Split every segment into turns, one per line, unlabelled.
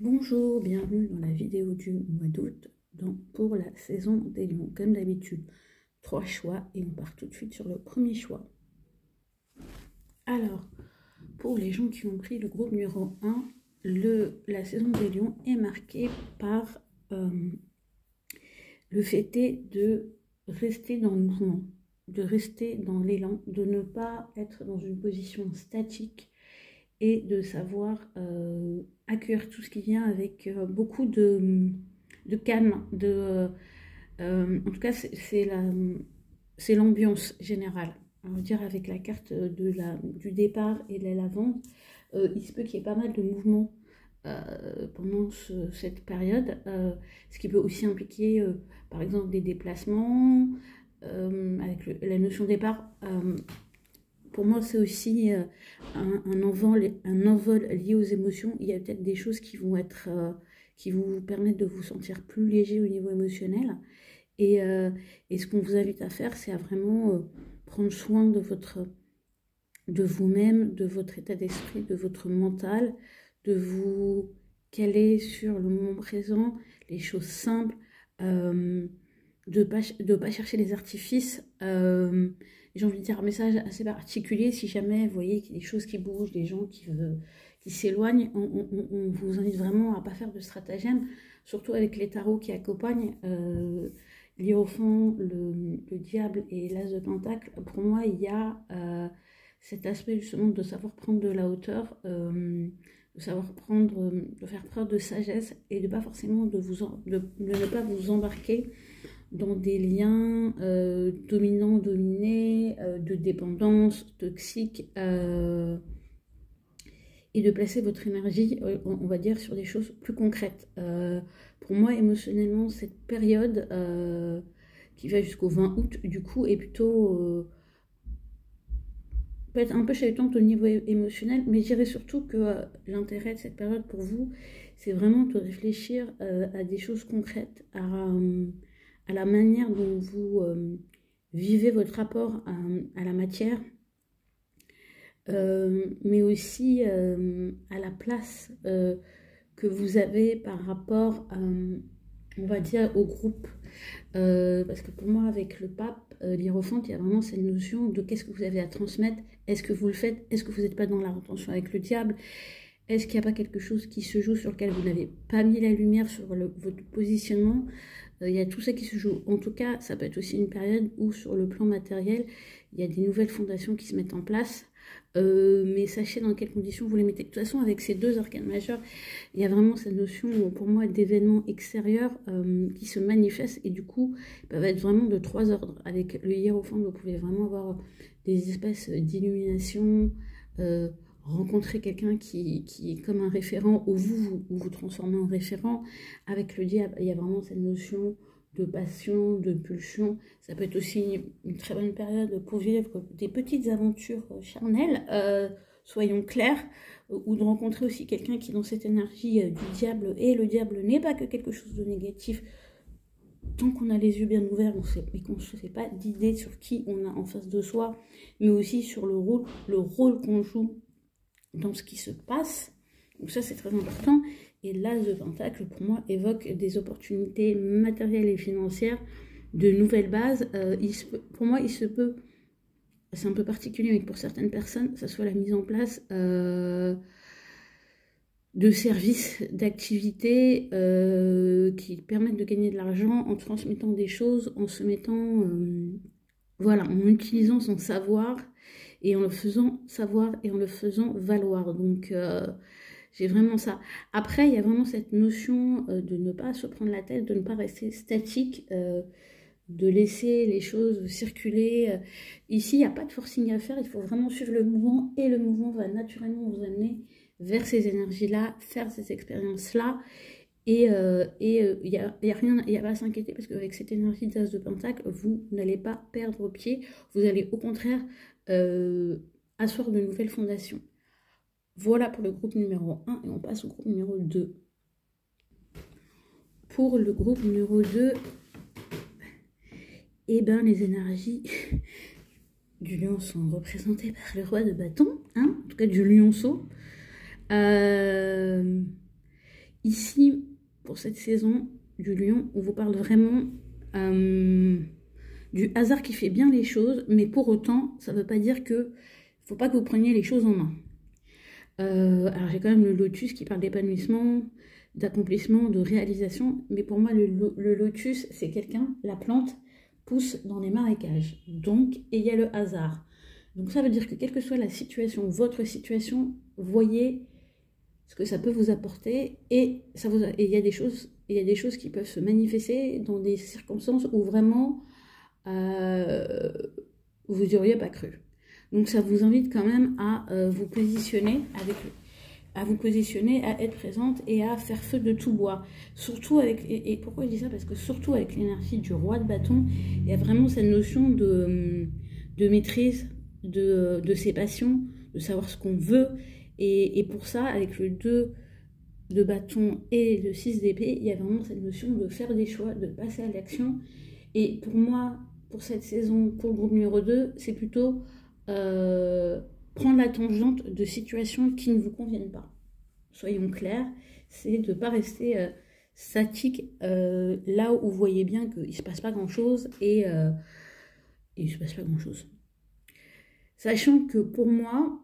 Bonjour, bienvenue dans la vidéo du mois d'août pour la saison des lions. Comme d'habitude, 3 choix et on part tout de suite sur le premier choix. Alors, pour les gens qui ont pris le groupe numéro 1, la saison des lions est marquée par le fait de rester dans le mouvement, de rester dans l'élan, de ne pas être dans une position statique et de savoir accueillir tout ce qui vient avec beaucoup de calme. En tout cas, c'est l'ambiance générale. On va dire avec la carte du départ et de l'avance, il se peut qu'il y ait pas mal de mouvements pendant cette période, ce qui peut aussi impliquer par exemple des déplacements, avec la notion de départ. Pour moi, c'est aussi un envol lié aux émotions. Il y a peut-être des choses qui vont qui vous permettre de vous sentir plus léger au niveau émotionnel. Et ce qu'on vous invite à faire, c'est à vraiment prendre soin de vous-même, de votre état d'esprit, de votre mental, de vous caler sur le moment présent, les choses simples, de pas chercher les artifices. J'ai envie de dire un message assez particulier. Si jamais vous voyez qu'il y a des choses qui bougent, des gens qui s'éloignent, on vous invite vraiment à ne pas faire de stratagème, surtout avec les tarots qui accompagnent l'hiérophant, le diable et l'as de pentacle. Pour moi, il y a cet aspect justement de savoir prendre de la hauteur, de savoir de faire preuve de sagesse et de pas forcément de ne pas vous embarquer dans des liens dominants-dominés, de dépendance toxique, et de placer votre énergie, on va dire, sur des choses plus concrètes. Pour moi, émotionnellement, cette période qui va jusqu'au 20 août, du coup, est plutôt peut être un peu chalutante au niveau émotionnel, mais je dirais surtout que l'intérêt de cette période pour vous, c'est vraiment de réfléchir à des choses concrètes, à la manière dont vous vivez votre rapport à la matière, mais aussi à la place que vous avez par rapport, on va dire, au groupe. Parce que pour moi, avec le pape, l'hiérophante, il y a vraiment cette notion de qu'est-ce que vous avez à transmettre, est-ce que vous le faites, est-ce que vous n'êtes pas dans la retention avec le diable, est-ce qu'il n'y a pas quelque chose qui se joue sur lequel vous n'avez pas mis la lumière sur votre positionnement. Il y a tout ça qui se joue. En tout cas, ça peut être aussi une période où sur le plan matériel, il y a des nouvelles fondations qui se mettent en place. Mais sachez dans quelles conditions vous les mettez. De toute façon, avec ces deux arcanes majeurs, il y a vraiment cette notion, pour moi, d'événements extérieurs qui se manifestent et du coup, peuvent être vraiment de 3 ordres. Avec le hiérophant, vous pouvez vraiment avoir des espèces d'illumination, rencontrer quelqu'un qui est comme un référent ou vous transformez en référent. Avec le diable, il y a vraiment cette notion de passion, de pulsion. Ça peut être aussi une très bonne période pour vivre des petites aventures charnelles, soyons clairs, ou de rencontrer aussi quelqu'un qui est dans cette énergie du diable. Et le diable n'est pas que quelque chose de négatif. Tant qu'on a les yeux bien ouverts, mais qu'on ne se fait pas d'idée sur qui on a en face de soi, mais aussi sur le rôle qu'on joue dans ce qui se passe. Donc ça, c'est très important. Et l'as de pentacle, pour moi, évoque des opportunités matérielles et financières, de nouvelles bases. Pour moi, il se peut, c'est un peu particulier, mais pour certaines personnes, ça soit la mise en place de services, d'activités qui permettent de gagner de l'argent en transmettant des choses, en se mettant, voilà, en utilisant son savoir et en le faisant savoir et en le faisant valoir. Donc, j'ai vraiment ça. Après, il y a vraiment cette notion de ne pas se prendre la tête, de ne pas rester statique, de laisser les choses circuler. Ici, il n'y a pas de forcing à faire, il faut vraiment suivre le mouvement et le mouvement va naturellement vous amener vers ces énergies-là, faire ces expériences-là. Et il n'y a rien, il n'y a pas à s'inquiéter parce qu'avec cette énergie d'as de pentacle, vous n'allez pas perdre pied, vous allez au contraire asseoir de nouvelles fondations. Voilà pour le groupe numéro 1 et on passe au groupe numéro 2. Pour le groupe numéro 2, eh ben, les énergies du lion sont représentées par le roi de bâton, hein, en tout cas du lionceau. ici, pour cette saison du Lion, on vous parle vraiment du hasard qui fait bien les choses, mais pour autant, ça ne veut pas dire que faut pas que vous preniez les choses en main. Alors j'ai quand même le lotus qui parle d'épanouissement, d'accomplissement, de réalisation, mais pour moi le lotus c'est quelqu'un, la plante pousse dans les marécages, donc et il y a le hasard. Donc ça veut dire que quelle que soit la situation, votre situation, voyez ce que ça peut vous apporter et il y a des choses qui peuvent se manifester dans des circonstances où vraiment vous n'y auriez pas cru. Donc ça vous invite quand même à vous positionner à être présente et à faire feu de tout bois. Surtout avec, et pourquoi je dis ça? Parce que surtout avec l'énergie du roi de bâton, il y a vraiment cette notion de maîtrise de ses passions, de savoir ce qu'on veut. Et pour ça, avec le 2 de bâton et le 6 d'épée, il y a vraiment cette notion de faire des choix, de passer à l'action. Et pour moi, pour cette saison, pour le groupe numéro 2, c'est plutôt prendre la tangente de situations qui ne vous conviennent pas. Soyons clairs, c'est de ne pas rester statique là où vous voyez bien qu'il ne se passe pas grand-chose et il ne se passe pas grand-chose. Sachant que pour moi,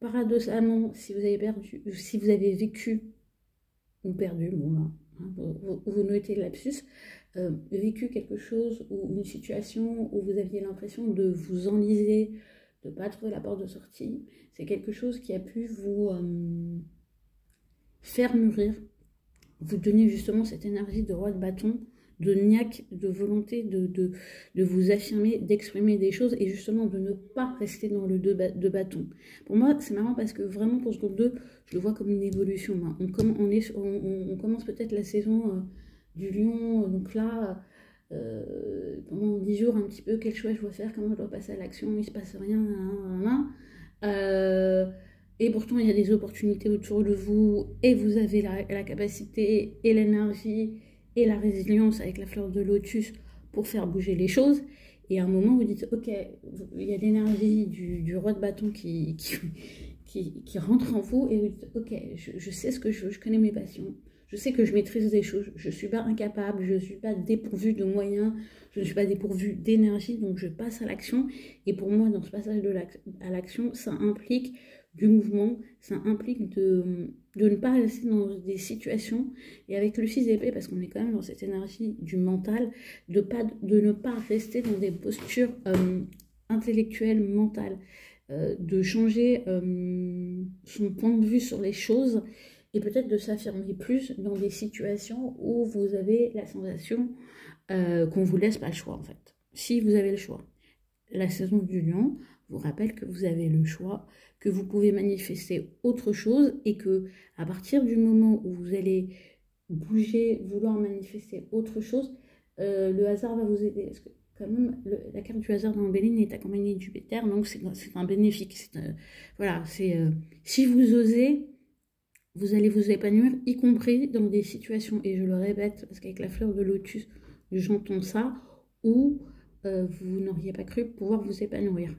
paradoxalement, si vous avez perdu, si vous avez vécu ou perdu, bon là, hein, vous notez le lapsus, vécu quelque chose ou une situation où vous aviez l'impression de vous enliser, de ne pas trouver la porte de sortie, c'est quelque chose qui a pu vous faire mûrir, vous donner justement cette énergie de roi de bâton, de niaque, de volonté de vous affirmer, d'exprimer des choses et justement de ne pas rester dans le 2 de bâton. Pour moi, c'est marrant parce que vraiment pour ce groupe 2, je le vois comme une évolution. Hein. On commence peut-être la saison du Lion, donc là, pendant 10 jours, un petit peu, quel choix je dois faire, comment je dois passer à l'action, il ne se passe rien, et pourtant, il y a des opportunités autour de vous et vous avez la capacité et l'énergie et la résilience avec la fleur de lotus pour faire bouger les choses. Et à un moment, vous dites, ok, il y a l'énergie du roi de bâton qui rentre en vous et vous dites, ok, je sais ce que je veux, je connais mes passions, je sais que je maîtrise des choses, je ne suis pas incapable, je ne suis pas dépourvue de moyens, je ne suis pas dépourvue d'énergie, donc je passe à l'action. Et pour moi, dans ce passage à l'action, ça implique du mouvement, ça implique de ne pas rester dans des situations, et avec le 6 d'épée, parce qu'on est quand même dans cette énergie du mental, de ne pas rester dans des postures intellectuelles, mentales, de changer son point de vue sur les choses, et peut-être de s'affirmer plus dans des situations où vous avez la sensation qu'on ne vous laisse pas le choix en fait. Si vous avez le choix. La saison du Lion vous rappelle que vous avez le choix, que vous pouvez manifester autre chose et que à partir du moment où vous allez bouger, vouloir manifester autre chose, le hasard va vous aider. Parce que quand même, la carte du hasard dans Béline est accompagnée du Jupiter, donc c'est un bénéfique. Voilà, si vous osez, vous allez vous épanouir, y compris dans des situations, et je le répète, parce qu'avec la fleur de lotus, j'entends ça, où vous n'auriez pas cru pouvoir vous épanouir.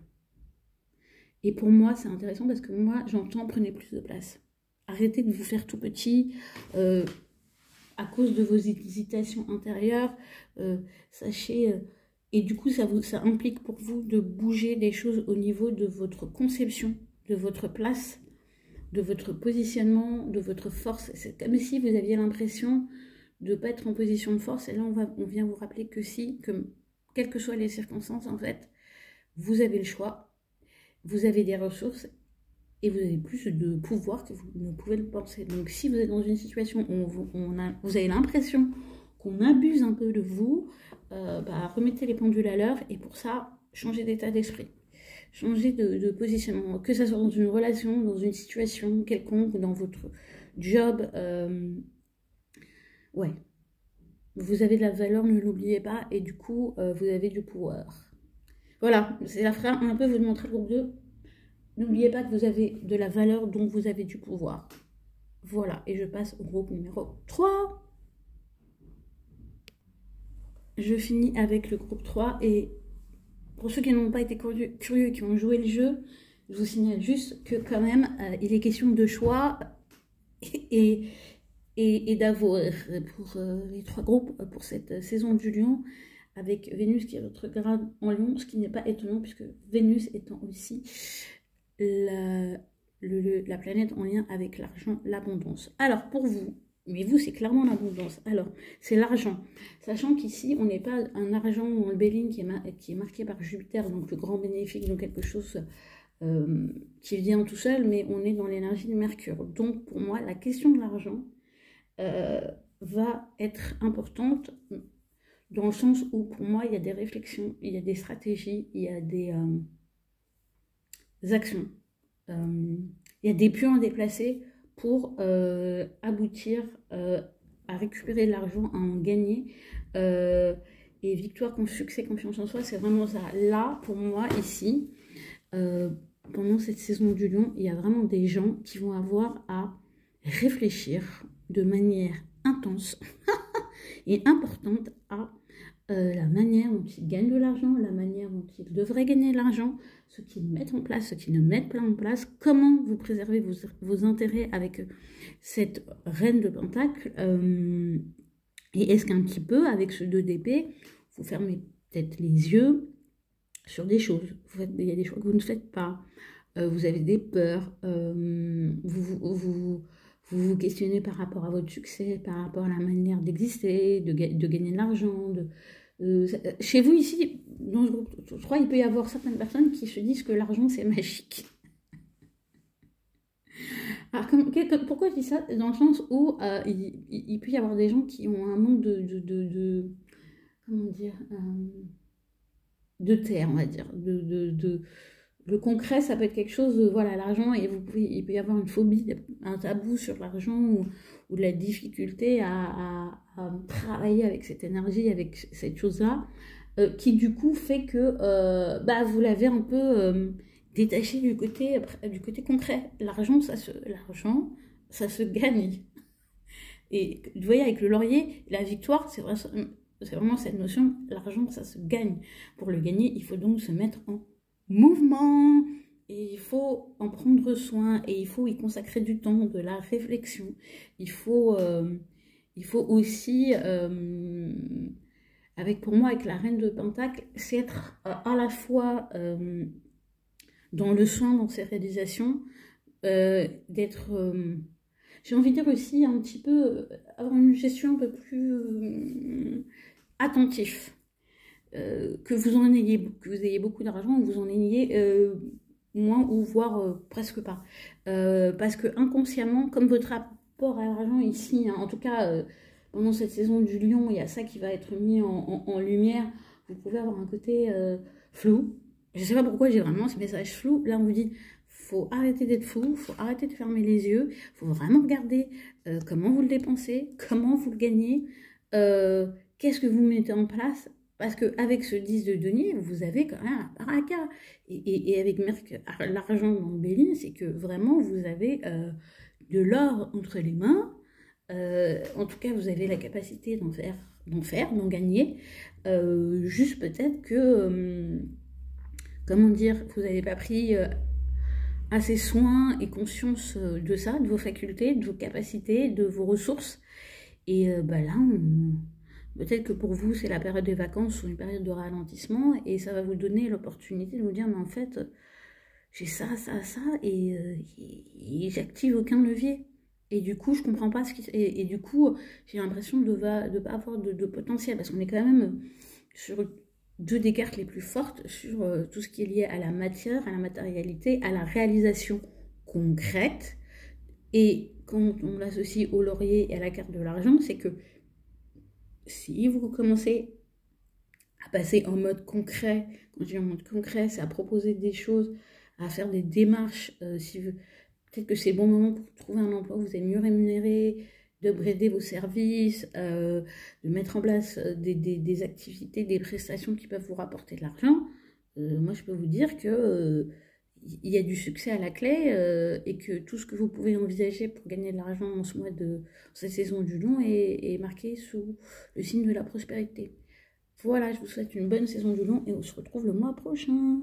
Et pour moi, c'est intéressant parce que moi, j'entends prenez plus de place. Arrêtez de vous faire tout petit à cause de vos hésitations intérieures. Sachez, et du coup, ça implique pour vous de bouger des choses au niveau de votre conception, de votre place, de votre positionnement, de votre force. C'est comme si vous aviez l'impression de ne pas être en position de force. Et là, on vient vous rappeler que si, que quelles que soient les circonstances, en fait, vous avez le choix. Vous avez des ressources et vous avez plus de pouvoir que vous ne pouvez le penser. Donc si vous êtes dans une situation où vous avez l'impression qu'on abuse un peu de vous, remettez les pendules à l'heure et pour ça, changez d'état d'esprit. Changez de positionnement, que ce soit dans une relation, dans une situation quelconque, dans votre job. Ouais, vous avez de la valeur, ne l'oubliez pas, et du coup, vous avez du pouvoir. Voilà, c'est la phrase un peu vous montrer le groupe 2. N'oubliez pas que vous avez de la valeur, donc vous avez du pouvoir. Voilà, et je passe au groupe numéro 3. Je finis avec le groupe 3, et pour ceux qui n'ont pas été curieux, qui ont joué le jeu, je vous signale juste que quand même, il est question de choix, et et d'avoir pour les 3 groupes pour cette saison du Lion, avec Vénus qui est rétrograde en Lion, ce qui n'est pas étonnant puisque Vénus étant aussi la planète en lien avec l'argent, l'abondance. Alors pour vous, mais vous c'est clairement l'abondance, alors c'est l'argent, sachant qu'ici on n'est pas un argent dans le Béline qui est marqué par Jupiter, donc le grand bénéfique, donc quelque chose qui vient tout seul, mais on est dans l'énergie de Mercure. Donc pour moi la question de l'argent va être importante dans le sens où pour moi il y a des réflexions, il y a des stratégies, il y a des actions, il y a des pions à déplacer pour aboutir à récupérer de l'argent, à en gagner. Et victoire, succès, confiance en soi, c'est vraiment ça. Là, pour moi, ici, pendant cette saison du Lion, il y a vraiment des gens qui vont avoir à réfléchir de manière intense et importante à la manière dont ils gagnent de l'argent, la manière dont ils devraient gagner de l'argent, ce qu'ils mettent en place, ce qu'ils ne mettent pas en place, comment vous préservez vos intérêts avec cette reine de Pentacle, et est-ce qu'un petit peu, avec ce 2 d'épée, vous fermez peut-être les yeux sur des choses, il y a des choix que vous ne faites pas, vous avez des peurs, vous vous questionnez par rapport à votre succès, par rapport à la manière d'exister, de gagner de l'argent. Chez vous ici, dans ce groupe 3, il peut y avoir certaines personnes qui se disent que l'argent c'est magique. Alors pourquoi je dis ça? Dans le sens où il peut y avoir des gens qui ont un manque comment dire, de terre, on va dire, le concret, ça peut être quelque chose, voilà, l'argent, et il peut y avoir une phobie, un tabou sur l'argent, ou de la difficulté à travailler avec cette énergie, avec cette chose-là, qui du coup fait que vous l'avez un peu détaché du côté concret. L'argent, ça se gagne. Et vous voyez, avec le laurier, la victoire, c'est vraiment cette notion, l'argent, ça se gagne. Pour le gagner, il faut donc se mettre en mouvement, et il faut en prendre soin, et il faut y consacrer du temps, de la réflexion. Il faut aussi, pour moi, avec la reine de Pentacle, c'est être à la fois dans le soin, dans ses réalisations, d'être, j'ai envie de dire aussi un petit peu, avoir une gestion un peu plus attentif. Que vous ayez beaucoup d'argent ou vous en ayez moins ou voire presque pas. Parce que inconsciemment, comme votre rapport à l'argent ici, hein, en tout cas pendant cette saison du Lion, il y a ça qui va être mis en lumière. Vous pouvez avoir un côté flou. Je ne sais pas pourquoi j'ai vraiment ce message flou. Là, on vous dit, faut arrêter d'être flou, faut arrêter de fermer les yeux, faut vraiment regarder comment vous le dépensez, comment vous le gagnez, qu'est-ce que vous mettez en place. Parce qu'avec ce 10 de denier, vous avez quand même un baraka. Et avec l'argent dans le Béline, c'est que vraiment, vous avez de l'or entre les mains. En tout cas, vous avez la capacité d'en gagner. Juste peut-être que, comment dire, vous n'avez pas pris assez soin et conscience de ça, de vos facultés, de vos capacités, de vos ressources. Et là, peut-être que pour vous, c'est la période des vacances ou une période de ralentissement, et ça va vous donner l'opportunité de vous dire, mais en fait, j'ai ça, et j'active aucun levier. Et du coup, je comprends pas et du coup, j'ai l'impression de ne pas avoir de potentiel, parce qu'on est quand même sur 2 des cartes les plus fortes, sur tout ce qui est lié à la matière, à la matérialité, à la réalisation concrète. Et quand on l'associe au laurier et à la carte de l'argent, c'est que si vous commencez à passer en mode concret, quand je dis en mode concret, c'est à proposer des choses, à faire des démarches, peut-être que c'est le bon moment pour trouver un emploi où vous êtes mieux rémunéré, d'upgrader vos services, de mettre en place des activités, des prestations qui peuvent vous rapporter de l'argent. Moi, je peux vous dire que il y a du succès à la clé, et que tout ce que vous pouvez envisager pour gagner de l'argent en cette saison du Lion est marqué sous le signe de la prospérité. Voilà, je vous souhaite une bonne saison du Lion et on se retrouve le mois prochain.